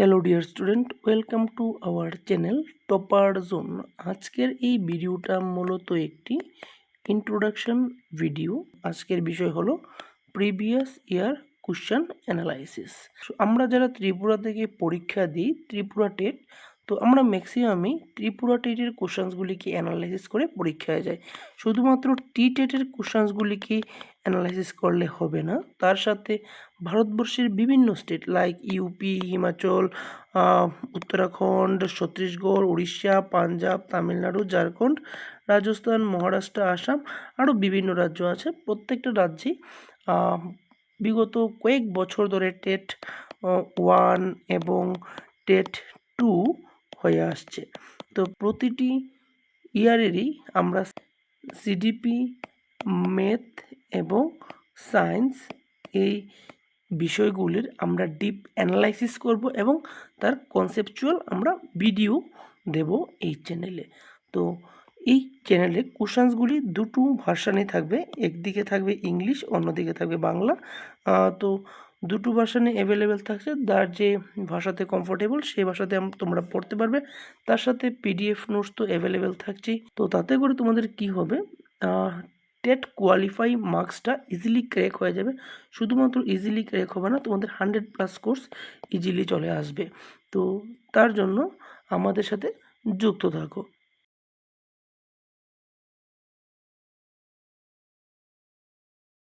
Hello dear student, welcome to our channel topper zone. আজকের এই ভিডিওটা মূলত একটি ইন্ট্রোডাকশন ভিডিও। আজকের বিষয় হলো প্রিভিয়াস ইয়ার কোশ্চেন অ্যানালাইসিস। আমরা যারা ত্রিপুরা থেকে পরীক্ষা দিই, ত্রিপুরা টেট, তো আমরা ম্যাক্সিমামই ত্রিপুরা টেটের কোশ্চেন্সগুলিকে অ্যানালাইসিস করে পরীক্ষায় যাই। শুধুমাত্র টি টেটের কোশ্চেন্সগুলিকে অ্যানালাইসিস করলে হবে না, তার সাথে ভারতবর্ষের বিভিন্ন state like UP, Himachal, Uttarakhand, Chhattisgarh, Orissa, Punjab, Tamil Nadu, Jharkhand, Rajasthan, Maharashtra, Assam, আরও বিভিন্ন রাজ্য আছে। প্রত্যেকটা রাজ্যেই বিগত কয়েক বছর ধরে টেট 1 এবং টেট 2 হয়ে আসছে। তো প্রতিটি ইয়ারেরই আমরা সিডিপি, ম্যাথ এবং সায়েন্স এই বিষয়গুলির আমরা ডিপ অ্যানালাইসিস করব এবং তার কনসেপচুয়াল আমরা ভিডিও দেব এই চ্যানেলে। তো এই চ্যানেলে কোশ্চেন্সগুলি দুটো ভার্সানে থাকবে, একদিকে থাকবে ইংলিশ, অন্যদিকে থাকবে বাংলা। তো দুটো ভার্সানে অ্যাভেলেবেল থাকছে, যার যে ভাষাতে কমফোর্টেবল সেই ভাষাতে তোমরা পড়তে পারবে। তার সাথে পিডিএফ নোটস তো অ্যাভেলেবেল থাকছেই। তো তাতে করে তোমাদের কি হবে, টেট কোয়ালিফাই মার্কসটা ইজিলি ক্র্যাক হয়ে যাবে। শুধুমাত্র ইজিলি ক্র্যাক হবে না, তোমাদের 100+ কোর্স ইজিলি চলে আসবে। তো তার জন্য আমাদের সাথে যুক্ত থাকো।